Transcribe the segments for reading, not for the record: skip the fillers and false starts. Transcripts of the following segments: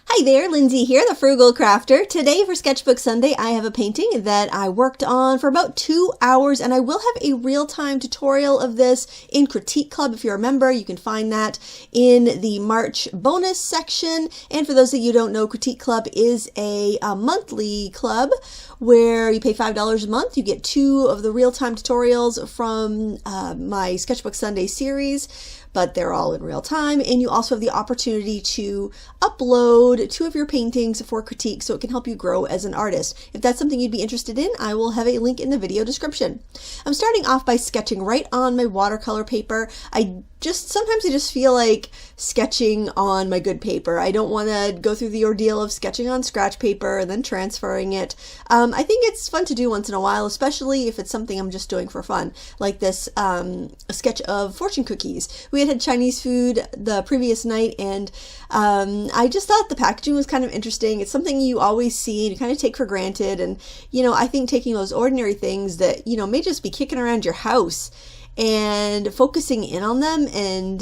Hi there, Lindsay here, the Frugal Crafter. Today for Sketchbook Sunday, I have a painting that I worked on for about 2 hours, and I will have a real-time tutorial of this in Critique Club. If you remember, you can find that in the March bonus section. And for those of you who don't know, Critique Club is a monthly club where you pay $5 a month. You get 2 of the real-time tutorials from my Sketchbook Sunday series, but they're all in real time. And you also have the opportunity to upload 2 of your paintings for critique so it can help you grow as an artist. If that's something you'd be interested in, I will have a link in the video description. I'm starting off by sketching right on my watercolor paper. Sometimes I just feel like sketching on my good paper. I don't want to go through the ordeal of sketching on scratch paper and then transferring it. I think it's fun to do once in a while, especially if it's something I'm just doing for fun, like this a sketch of fortune cookies. We had Chinese food the previous night, and I just thought the packaging was kind of interesting. It's something you always see and you kind of take for granted, and I think taking those ordinary things that may just be kicking around your house and focusing in on them and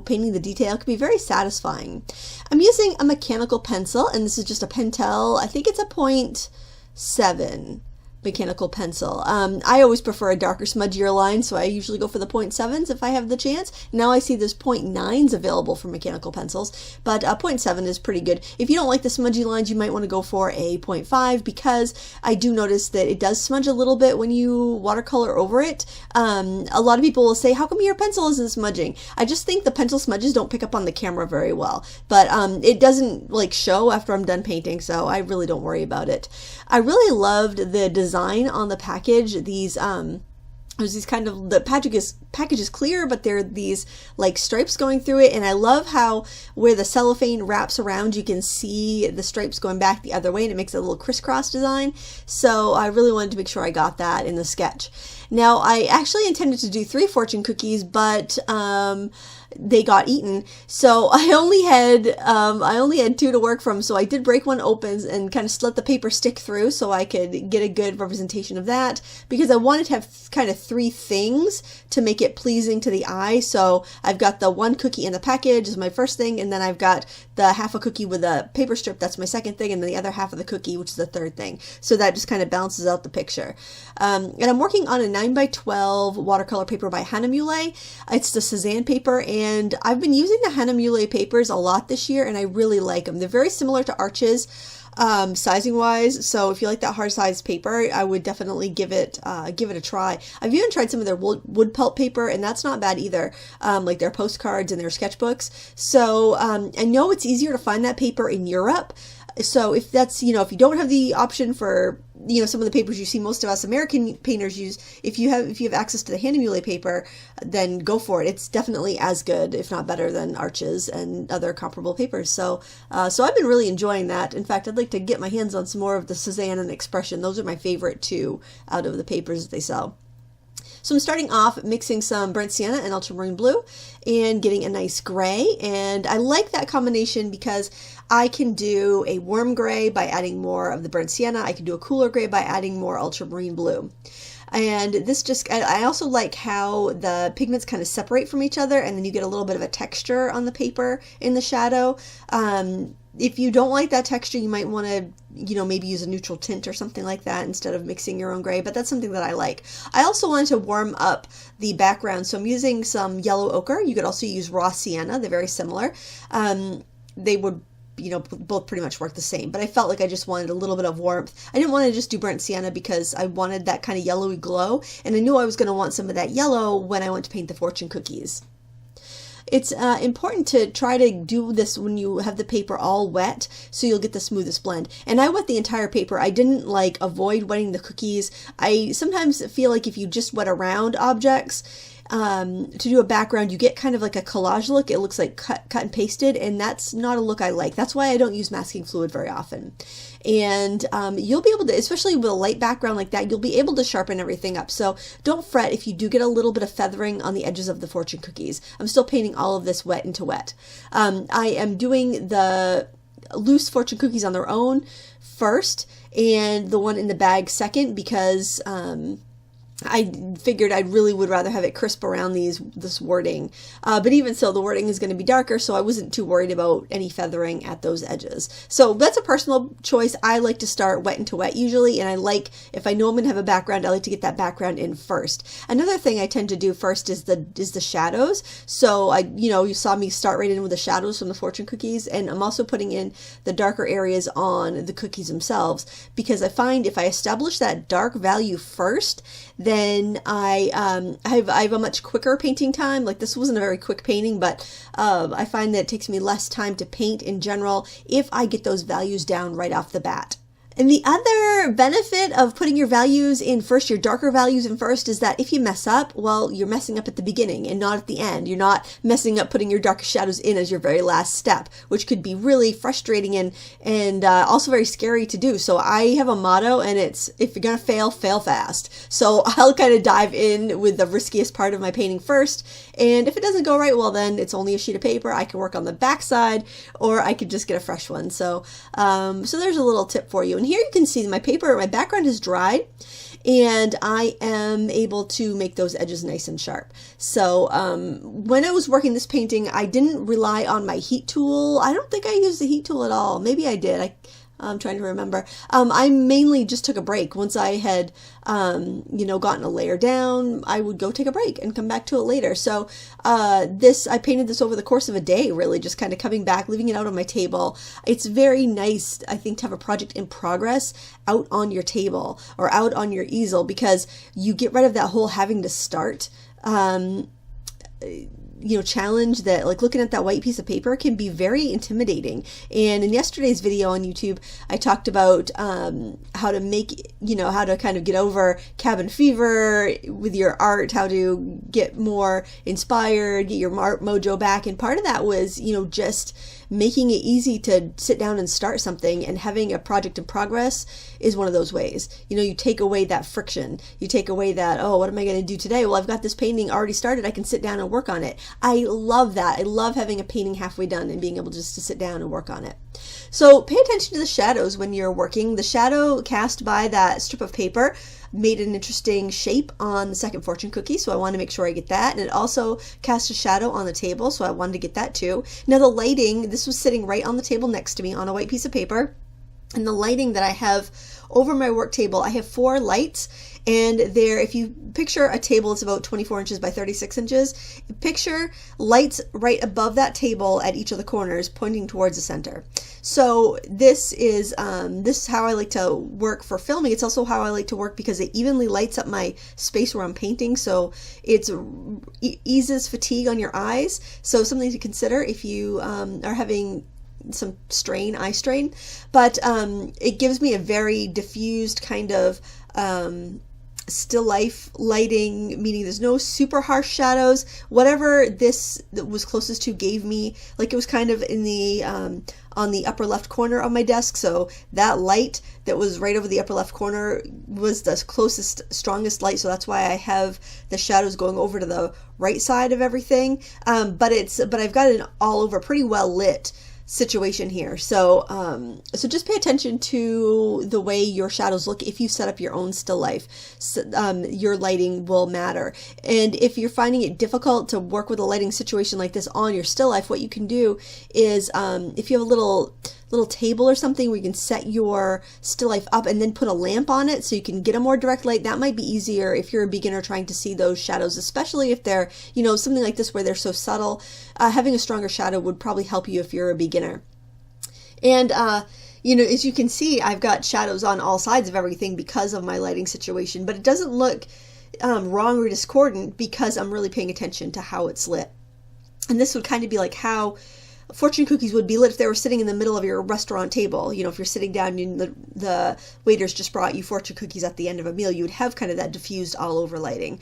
painting the detail can be very satisfying. I'm using a mechanical pencil, and this is just a Pentel. I think it's a 0.7 mechanical pencil. I always prefer a darker, smudgier line, so I usually go for the 0.7s if I have the chance. Now I see there's 0.9s available for mechanical pencils, but 0.7 is pretty good. If you don't like the smudgy lines, you might want to go for a 0.5, because I do notice that it does smudge a little bit when you watercolor over it. A lot of people will say, how come your pencil isn't smudging? I just think the pencil smudges don't pick up on the camera very well, but it doesn't show after I'm done painting, so I really don't worry about it. I really loved the design on the package. There's these kind of, the package is clear, but there are these stripes going through it, and I love how where the cellophane wraps around, you can see the stripes going back the other way, and it makes a little crisscross design. So I really wanted to make sure I got that in the sketch. Now I actually intended to do 3 fortune cookies, but they got eaten, so I only had 2 to work from. So I did break one open and kind of let the paper stick through so I could get a good representation of that, because I wanted to have kind of 3 things to make it pleasing to the eye. So I've got the 1 cookie in the package is my first thing, and then I've got the half a cookie with a paper strip, that's my second thing, and then the other half of the cookie, which is the third thing. So that just kind of balances out the picture. And I'm working on a 9x12 watercolor paper by Hahnemühle. It's the Cezanne paper, and I've been using the Hahnemühle papers a lot this year, and I really like them. They're very similar to Arches sizing wise, so if you like that hard sized paper, I would definitely give it a try. I've even tried some of their wood pulp paper, and that's not bad either, like their postcards and their sketchbooks. So I know it's easier to find that paper in Europe. So if that's, if you don't have the option for, some of the papers you see most of us American painters use, if you have access to the Hahnemühle paper, then go for it. It's definitely as good, if not better, than Arches and other comparable papers. So I've been really enjoying that. In fact, I'd like to get my hands on some more of the Cezanne and Expression. Those are my favorite 2 out of the papers that they sell. So I'm starting off mixing some burnt sienna and ultramarine blue and getting a nice gray, and I like that combination because I can do a warm gray by adding more of the burnt sienna. I can do a cooler gray by adding more ultramarine blue. And this I also like how the pigments kind of separate from each other, and then you get a little bit of a texture on the paper in the shadow. If you don't like that texture, you might want to, maybe use a neutral tint or something like that instead of mixing your own gray, but that's something that I like. I also wanted to warm up the background, so I'm using some yellow ochre. You could also use raw sienna. They're very similar. They would both pretty much work the same, but I felt like I just wanted a little bit of warmth. I didn't want to just do burnt sienna because I wanted that kind of yellowy glow, and I knew I was going to want some of that yellow when I went to paint the fortune cookies. It's important to try to do this when you have the paper all wet, so you'll get the smoothest blend. And I wet the entire paper. I didn't avoid wetting the cookies. I sometimes feel like if you just wet around objects, to do a background, you get kind of like a collage look. It looks like cut and pasted, and that's not a look I like. That's why I don't use masking fluid very often. And you'll be able to, especially with a light background like that, you'll be able to sharpen everything up. So don't fret if you do get a little bit of feathering on the edges of the fortune cookies. I'm still painting all of this wet into wet. I am doing the loose fortune cookies on their own first, and the one in the bag second, because I figured I really would rather have it crisp around this wording. But even so, the wording is going to be darker, so I wasn't too worried about any feathering at those edges. So that's a personal choice. I like to start wet into wet usually, and I like, if I know I'm going to have a background, I like to get that background in first. Another thing I tend to do first is the shadows. So you saw me start right in with the shadows from the fortune cookies, and I'm also putting in the darker areas on the cookies themselves, because I find if I establish that dark value first, then I have a much quicker painting time. Like, this wasn't a very quick painting, but I find that it takes me less time to paint in general if I get those values down right off the bat. And the other benefit of putting your values in first, your darker values in first, is that if you mess up, well, you're messing up at the beginning and not at the end. You're not messing up putting your darkest shadows in as your very last step, which could be really frustrating and also very scary to do. So I have a motto, and it's, if you're going to fail, fail fast. So I'll kind of dive in with the riskiest part of my painting first. And if it doesn't go right, well, then it's only a sheet of paper. I can work on the back side, or I could just get a fresh one. So there's a little tip for you. And here you can see my background is dried, and I am able to make those edges nice and sharp. So when I was working this painting, I didn't rely on my heat tool. I don't think I used the heat tool at all. Maybe I did. I'm trying to remember. I mainly just took a break. Once I had, gotten a layer down, I would go take a break and come back to it later. So I painted this over the course of a day, really, just kind of coming back, leaving it out on my table. It's very nice, I think, to have a project in progress out on your table or out on your easel, because you get rid of that whole having to start challenge that, like, looking at that white piece of paper can be very intimidating. And in yesterday's video on YouTube, I talked about how to kind of get over cabin fever with your art, how to get more inspired, get your art mojo back. And part of that was, just making it easy to sit down and start something, and having a project in progress is one of those ways. You take away that friction. You take away that, oh, what am I going to do today? Well, I've got this painting already started. I can sit down and work on it. I love that. I love having a painting halfway done and being able just to sit down and work on it. So pay attention to the shadows when you're working. The shadow cast by that strip of paper made an interesting shape on the second fortune cookie, so I want to make sure I get that. And it also cast a shadow on the table, so I wanted to get that too. Now the lighting, this was sitting right on the table next to me on a white piece of paper. And the lighting that I have over my work table, I have 4 lights, and if you picture a table, it's about 24 inches by 36 inches. Picture lights right above that table at each of the corners, pointing towards the center. So this is how I like to work for filming. It's also how I like to work because it evenly lights up my space where I'm painting, so it eases fatigue on your eyes. So something to consider if you are having some eye strain, but it gives me a very diffused kind of still life lighting, meaning there's no super harsh shadows. Whatever this was closest to gave me, like, it was kind of in the on the upper left corner of my desk, so that light that was right over the upper left corner was the closest, strongest light, so that's why I have the shadows going over to the right side of everything. But I've got it all over pretty well lit situation here. So just pay attention to the way your shadows look. If you set up your own still life, your lighting will matter. And if you're finding it difficult to work with a lighting situation like this on your still life, what you can do is if you have a little table or something where you can set your still life up and then put a lamp on it so you can get a more direct light, that might be easier if you're a beginner trying to see those shadows, especially if they're, something like this where they're so subtle. Having a stronger shadow would probably help you if you're a beginner. And as you can see, I've got shadows on all sides of everything because of my lighting situation, but it doesn't look wrong or discordant because I'm really paying attention to how it's lit. And this would kind of be like how fortune cookies would be lit if they were sitting in the middle of your restaurant table. If you're sitting down and the waiters just brought you fortune cookies at the end of a meal, you would have kind of that diffused all over lighting.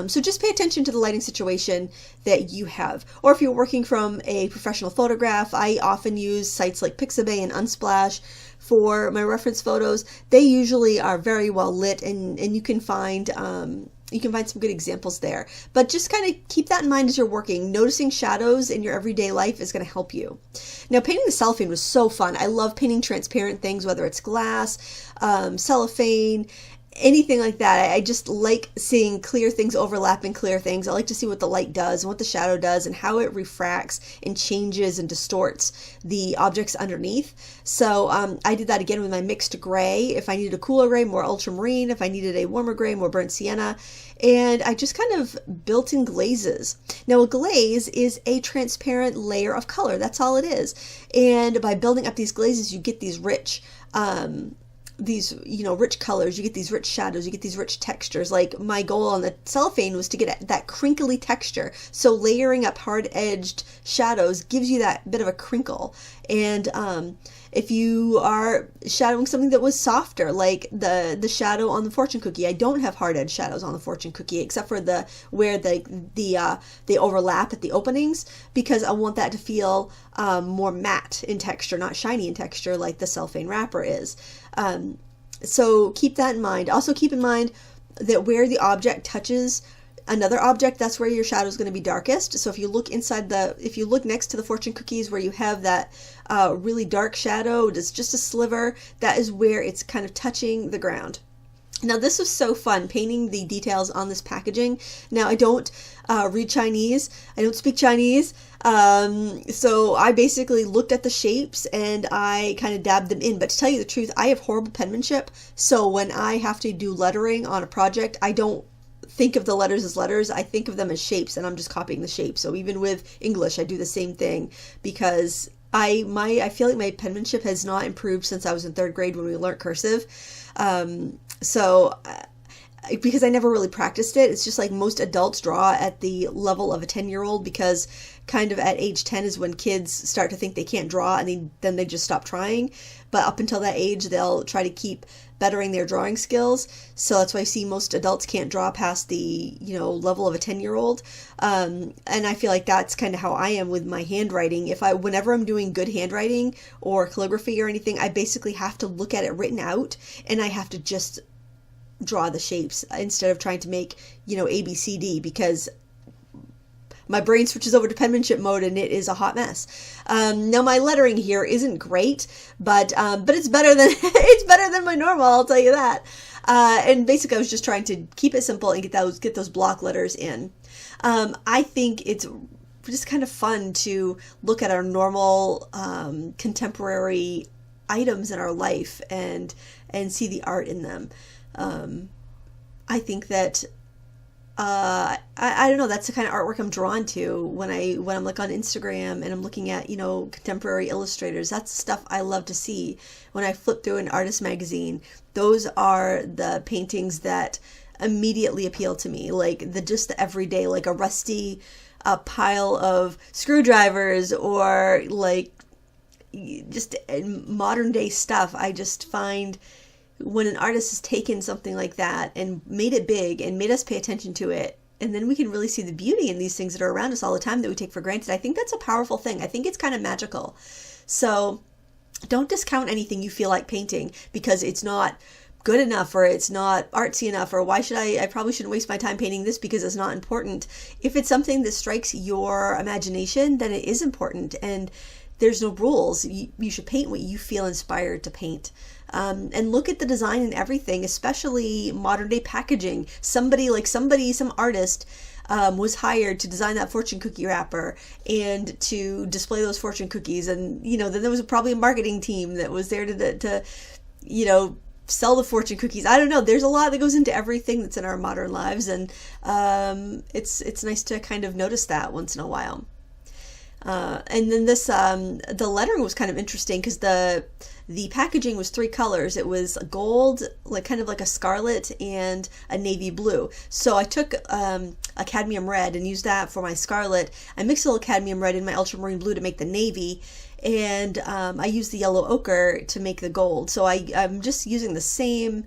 So just pay attention to the lighting situation that you have. Or if you're working from a professional photograph, I often use sites like Pixabay and Unsplash for my reference photos. They usually are very well lit, and you can find some good examples there. But just kind of keep that in mind as you're working. Noticing shadows in your everyday life is going to help you. Now, painting the cellophane was so fun. I love painting transparent things, whether it's glass, cellophane, anything like that. I just like seeing clear things overlapping clear things. I like to see what the light does and what the shadow does and how it refracts and changes and distorts the objects underneath. So I did that again with my mixed gray. If I needed a cooler gray, more ultramarine. If I needed a warmer gray, more burnt sienna. And I just kind of built in glazes. Now a glaze is a transparent layer of color. That's all it is. And by building up these glazes, you get these rich rich colors, you get these rich shadows, you get these rich textures. Like my goal on the cellophane was to get that crinkly texture. So layering up hard-edged shadows gives you that bit of a crinkle. And if you are shadowing something that was softer, like the shadow on the fortune cookie, I don't have hard-edged shadows on the fortune cookie except for where they overlap at the openings, because I want that to feel more matte in texture, not shiny in texture like the cellophane wrapper is. So keep that in mind. Also keep in mind that where the object touches another object, that's where your shadow is going to be darkest. So if you look if you look next to the fortune cookies where you have that really dark shadow, it's just a sliver, that is where it's kind of touching the ground. Now this was so fun, painting the details on this packaging. Now I don't read Chinese, I don't speak Chinese, so I basically looked at the shapes and I kind of dabbed them in. But to tell you the truth, I have horrible penmanship, so when I have to do lettering on a project, I don't think of the letters as letters, I think of them as shapes, and I'm just copying the shape. So even with English, I do the same thing, because I feel like my penmanship has not improved since I was in 3rd grade when we learned cursive. Because I never really practiced it. It's just like most adults draw at the level of a 10-year-old, because kind of at age 10 is when kids start to think they can't draw, and then they just stop trying. But up until that age, they'll try to keep bettering their drawing skills. So that's why I see most adults can't draw past the level of a 10-year-old. And I feel like that's kind of how I am with my handwriting. Whenever I'm doing good handwriting or calligraphy or anything, I basically have to look at it written out, and I have to just draw the shapes instead of trying to make A, B, C, D, because my brain switches over to penmanship mode and it is a hot mess. Now my lettering here isn't great, but it's better than it's better than my normal, I'll tell you that. And basically I was just trying to keep it simple and get those block letters in. I think it's just kind of fun to look at our normal contemporary items in our life and see the art in them. I think that I don't know, that's the kind of artwork I'm drawn to when I'm like on Instagram and I'm looking at contemporary illustrators. That's the stuff I love to see. When I flip through an artist magazine, those are the paintings that immediately appeal to me, like the everyday, like a rusty pile of screwdrivers, or like just modern day stuff. I just find when an artist has taken something like that and made it big and made us pay attention to it, and then we can really see the beauty in these things that are around us all the time that we take for granted, I think that's a powerful thing. I think it's kind of magical. So don't discount anything you feel like painting because it's not good enough, or it's not artsy enough, or why should I probably shouldn't waste my time painting this because it's not important. If it's something that strikes your imagination, then it is important, and there's no rules. You should paint what you feel inspired to paint. And look at the design and everything, especially modern day packaging. Some artist was hired to design that fortune cookie wrapper and to display those fortune cookies. And, then there was probably a marketing team that was there to sell the fortune cookies. I don't know. There's a lot that goes into everything that's in our modern lives. And it's nice to kind of notice that once in a while. And then the lettering was kind of interesting because the packaging was 3 colors. It was gold, kind of like a scarlet, and a navy blue. So I took a cadmium red and used that for my scarlet. I mixed a little cadmium red in my ultramarine blue to make the navy, and I used the yellow ochre to make the gold. So I'm just using the same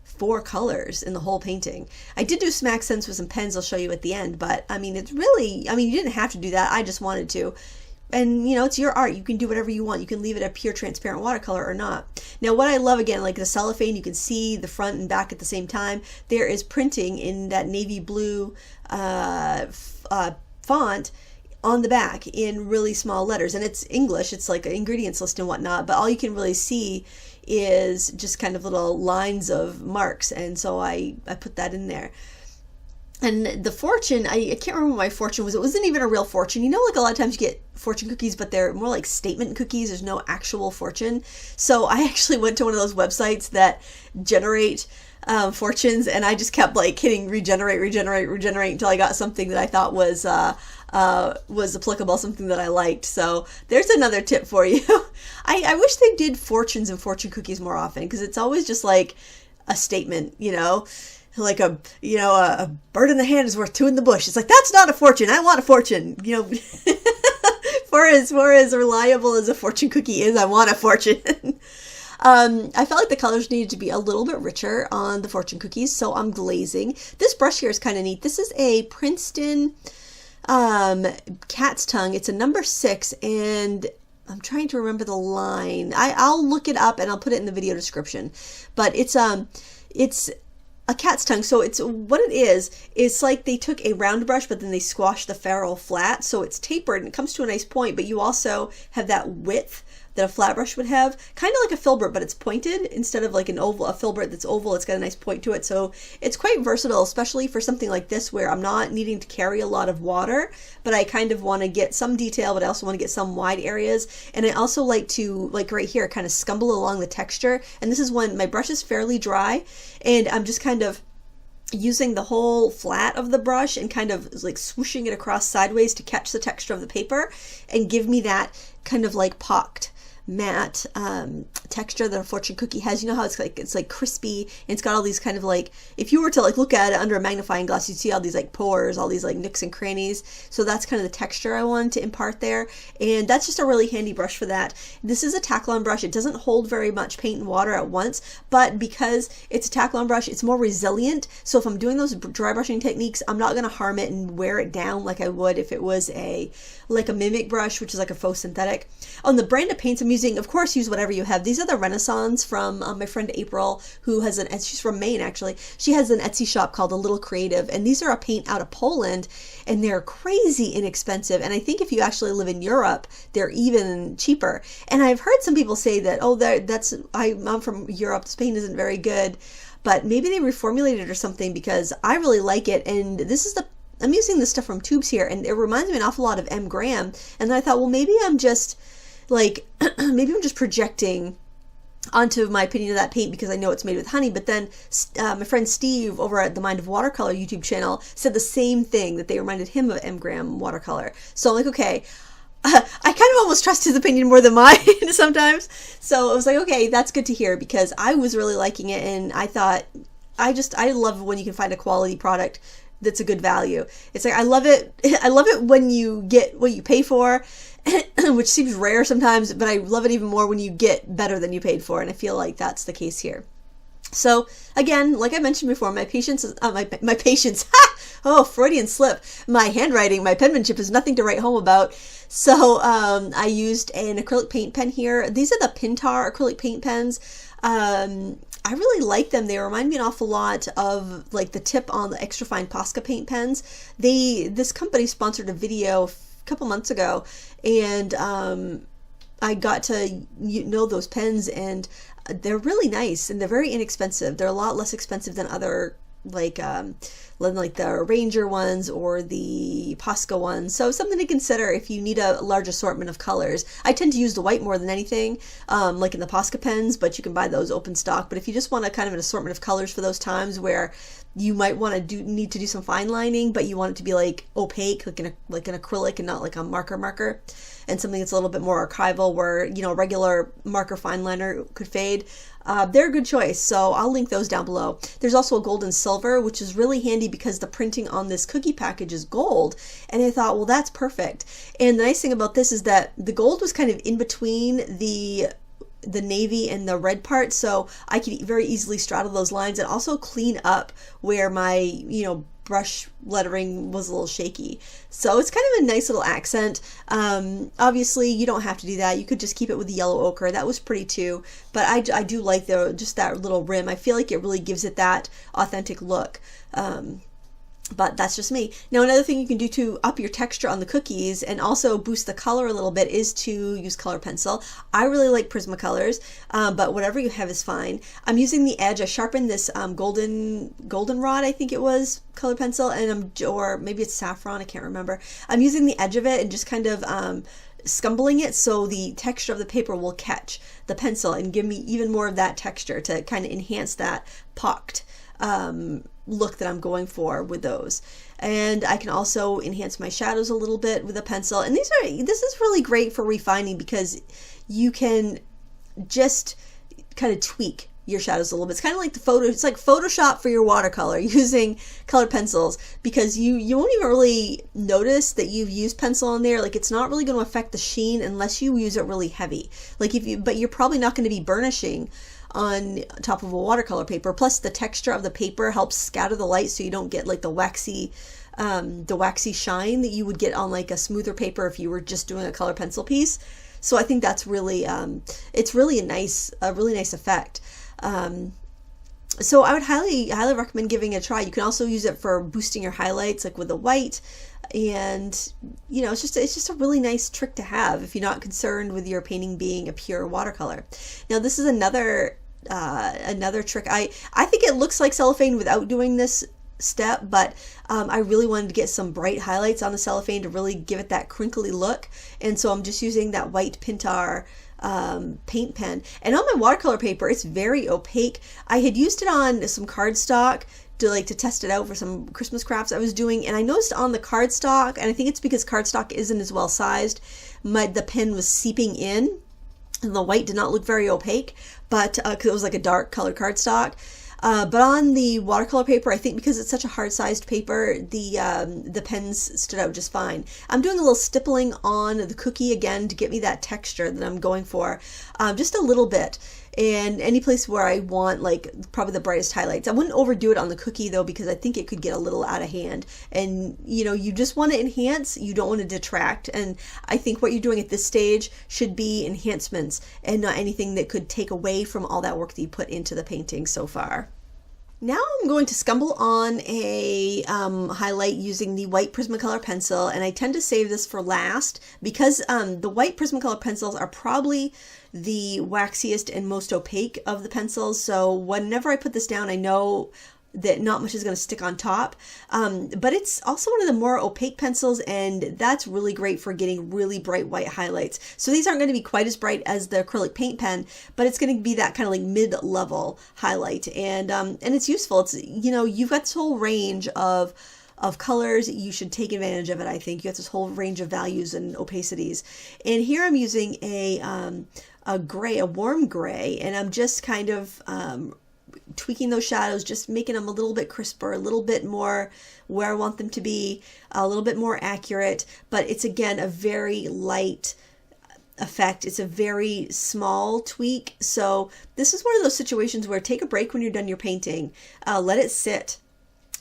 4 colors in the whole painting. I did do some accents with some pens I'll show you at the end, but you didn't have to do that. I just wanted to. And it's your art. You can do whatever you want. You can leave it a pure transparent watercolor or not. Now what I love, again, like the cellophane, you can see the front and back at the same time. There is printing in that navy blue font on the back in really small letters, and it's English, it's like an ingredients list and whatnot, but all you can really see is just kind of little lines of marks, and so I put that in there. And the fortune, I can't remember what my fortune was. It wasn't even a real fortune. You know, like a lot of times you get fortune cookies, but they're more like statement cookies. There's no actual fortune. So I actually went to one of those websites that generate fortunes, and I just kept like hitting regenerate until I got something that I thought was applicable, something that I liked. So there's another tip for you. I wish they did fortunes and fortune cookies more often, because it's always just like a statement, you know, like a bird in the hand is worth two in the bush. It's like, that's not a fortune. I want a fortune, you know. for as reliable as a fortune cookie is, I want a fortune. I felt like the colors needed to be a little bit richer on the fortune cookies, so I'm glazing. This brush here is kind of neat. This is a Princeton cat's tongue. It's a number 6, and I'm trying to remember the line. I'll look it up and I'll put it in the video description. But it's a cat's tongue. So it's what it is. It's like they took a round brush, but then they squashed the ferrule flat, so it's tapered and it comes to a nice point. But you also have that width that a flat brush would have, kind of like a filbert, but it's pointed instead of like an oval. A filbert that's oval, it's got a nice point to it. So it's quite versatile, especially for something like this where I'm not needing to carry a lot of water, but I kind of want to get some detail, but I also want to get some wide areas. And I also like to, like right here, kind of scumble along the texture. And this is when my brush is fairly dry, and I'm just kind of using the whole flat of the brush and kind of like swooshing it across sideways to catch the texture of the paper and give me that kind of like pocked matte texture that a fortune cookie has. You know how it's like crispy, and it's got all these kind of like, if you were to like look at it under a magnifying glass, you'd see all these like pores, all these like nooks and crannies. So that's kind of the texture I wanted to impart there, and that's just a really handy brush for that. This is a Taklon brush. It doesn't hold very much paint and water at once, but because it's a Taklon brush, it's more resilient. So if I'm doing those dry brushing techniques, I'm not going to harm it and wear it down like I would if it was like a mimic brush, which is like a faux synthetic. On the brand of paints I'm using, of course, use whatever you have. These are the Renaissance from my friend April, who has she's from Maine actually. She has an Etsy shop called A Little Creative, and these are a paint out of Poland, and they're crazy inexpensive. And I think if you actually live in Europe, they're even cheaper. And I've heard some people say that, oh, I'm from Europe, this paint isn't very good, but maybe they reformulated it or something, because I really like it. And this is I'm using this stuff from tubes here, and it reminds me an awful lot of M. Graham. And then I thought, well, maybe I'm just like, maybe I'm just projecting onto my opinion of that paint because I know it's made with honey. But then my friend Steve over at the Mind of Watercolor YouTube channel said the same thing, that they reminded him of M. Graham watercolor. So I'm like, okay, I kind of almost trust his opinion more than mine sometimes. So I was like, okay, that's good to hear, because I was really liking it, and I thought, I love when you can find a quality product that's a good value. It's like, I love it when you get what you pay for, which seems rare sometimes, but I love it even more when you get better than you paid for, and I feel like that's the case here. So again, like I mentioned before, my patience is my patience. Oh, Freudian slip. My handwriting, my penmanship is nothing to write home about. So I used an acrylic paint pen here. These are the Pintar acrylic paint pens. I really like them. They remind me an awful lot of like the tip on the extra fine Posca paint pens. This company sponsored a video a couple months ago, and I got to know those pens, and they're really nice, and they're very inexpensive. They're a lot less expensive than other like the Ranger ones or the Posca ones. So something to consider if you need a large assortment of colors. I tend to use the white more than anything, like in the Posca pens, but you can buy those open stock. But if you just want a kind of an assortment of colors for those times where you might want to need to do some fine lining, but you want it to be like opaque, like an acrylic and not like a marker, and something that's a little bit more archival where, you know, a regular marker fine liner could fade, they're a good choice. So I'll link those down below. There's also a gold and silver, which is really handy because the printing on this cookie package is gold, and I thought, well, that's perfect. And the nice thing about this is that the gold was kind of in between the navy and the red part, so I could very easily straddle those lines and also clean up where my, you know, brush lettering was a little shaky. So it's kind of a nice little accent. Obviously you don't have to do that. You could just keep it with the yellow ochre. That was pretty too, but I do like just that little rim. I feel like it really gives it that authentic look. But that's just me. Now, another thing you can do to up your texture on the cookies and also boost the color a little bit is to use color pencil. I really like Prismacolors, but whatever you have is fine. I'm using the edge. I sharpened this goldenrod, I think it was, color pencil, and or maybe it's saffron, I can't remember. I'm using the edge of it and just kind of scumbling it so the texture of the paper will catch the pencil and give me even more of that texture to kind of enhance that pocked look that I'm going for with those. And I can also enhance my shadows a little bit with a pencil. And this is really great for refining because you can just kind of tweak your shadows a little bit. It's kind of like it's like Photoshop for your watercolor using colored pencils, because you won't even really notice that you've used pencil on there. Like, it's not really going to affect the sheen unless you use it really heavy. Like but you're probably not going to be burnishing on top of a watercolor paper. Plus the texture of the paper helps scatter the light so you don't get like the waxy shine that you would get on like a smoother paper if you were just doing a color pencil piece. So I think that's really it's really a really nice effect. So I would highly recommend giving it a try. You can also use it for boosting your highlights, like with the white, and you know, it's just a really nice trick to have if you're not concerned with your painting being a pure watercolor. Now, this is another trick. I think it looks like cellophane without doing this step, but I really wanted to get some bright highlights on the cellophane to really give it that crinkly look, and so I'm just using that white Pintar paint pen. And on my watercolor paper, it's very opaque. I had used it on some cardstock to test it out for some Christmas crafts I was doing, and I noticed on the cardstock, and I think it's because cardstock isn't as well sized, the pen was seeping in, and the white did not look very opaque, but because it was like a dark colored cardstock. But on the watercolor paper, I think because it's such a hard-sized paper, the pens stood out just fine. I'm doing a little stippling on the cookie again to get me that texture that I'm going for, just a little bit. And any place where I want like probably the brightest highlights. I wouldn't overdo it on the cookie though, because I think it could get a little out of hand. And you know, you just want to enhance, you don't want to detract. And I think what you're doing at this stage should be enhancements and not anything that could take away from all that work that you put into the painting so far. Now I'm going to scumble on a highlight using the white Prismacolor pencil, and I tend to save this for last because the white Prismacolor pencils are probably the waxiest and most opaque of the pencils. So whenever I put this down, I know that not much is going to stick on top, but it's also one of the more opaque pencils, and that's really great for getting really bright white highlights. So these aren't going to be quite as bright as the acrylic paint pen, but it's going to be that kind of like mid-level highlight, and it's useful. It's, you know, you've got this whole range of colors. You should take advantage of it. I think you have this whole range of values and opacities, and here I'm using a gray, a warm gray, and I'm just kind of tweaking those shadows, just making them a little bit crisper, a little bit more where I want them to be, a little bit more accurate, but it's again a very light effect. It's a very small tweak. So this is one of those situations where take a break when you're done your painting, let it sit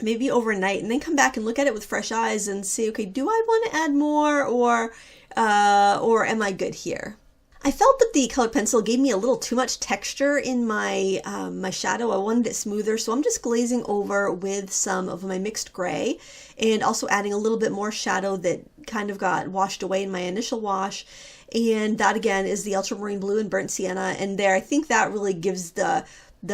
maybe overnight, and then come back and look at it with fresh eyes and see, okay, do I want to add more, or am I good here? I felt that the colored pencil gave me a little too much texture in my my shadow. I wanted it smoother, so I'm just glazing over with some of my mixed gray and also adding a little bit more shadow that kind of got washed away in my initial wash. And that again is the ultramarine blue and burnt sienna, and there I think that really gives the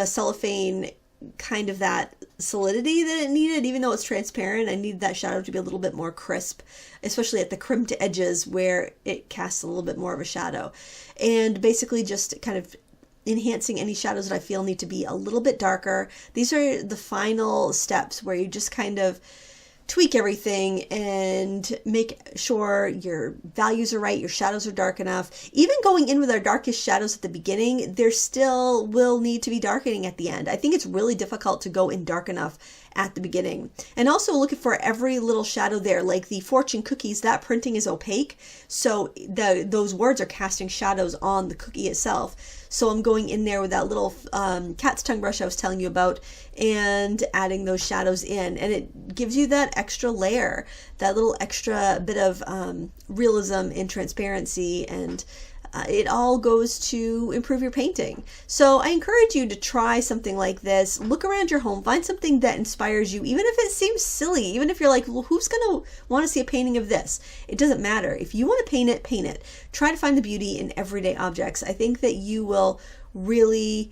cellophane kind of that solidity that it needed. Even though it's transparent, I needed that shadow to be a little bit more crisp, especially at the crimped edges where it casts a little bit more of a shadow. And basically just kind of enhancing any shadows that I feel need to be a little bit darker. These are the final steps where you just kind of tweak everything and make sure your values are right, your shadows are dark enough. Even going in with our darkest shadows at the beginning, there still will need to be darkening at the end. I think it's really difficult to go in dark enough at the beginning. And also looking for every little shadow there, like the fortune cookies, that printing is opaque, so those words are casting shadows on the cookie itself. So I'm going in there with that little cat's tongue brush I was telling you about and adding those shadows in, and it gives you that extra layer, that little extra bit of realism and transparency, and it all goes to improve your painting. So I encourage you to try something like this. Look around your home, find something that inspires you, even if it seems silly, even if you're like, well, who's gonna want to see a painting of this? It doesn't matter. If you want to paint it, paint it. Try to find the beauty in everyday objects. I think that you will really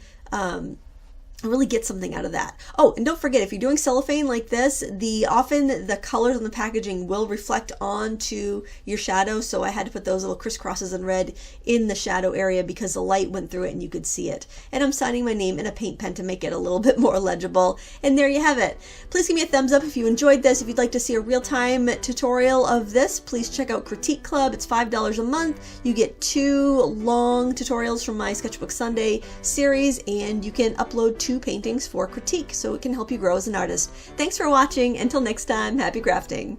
get something out of that. Oh, and don't forget, if you're doing cellophane like this, often the colors on the packaging will reflect onto your shadow, so I had to put those little crisscrosses in red in the shadow area because the light went through it and you could see it. And I'm signing my name in a paint pen to make it a little bit more legible. And there you have it. Please give me a thumbs up if you enjoyed this. If you'd like to see a real-time tutorial of this, please check out Critique Club. It's $5 a month. You get 2 long tutorials from my Sketchbook Sunday series, and you can upload 2 paintings for critique, so it can help you grow as an artist. Thanks for watching. Until next time, happy crafting.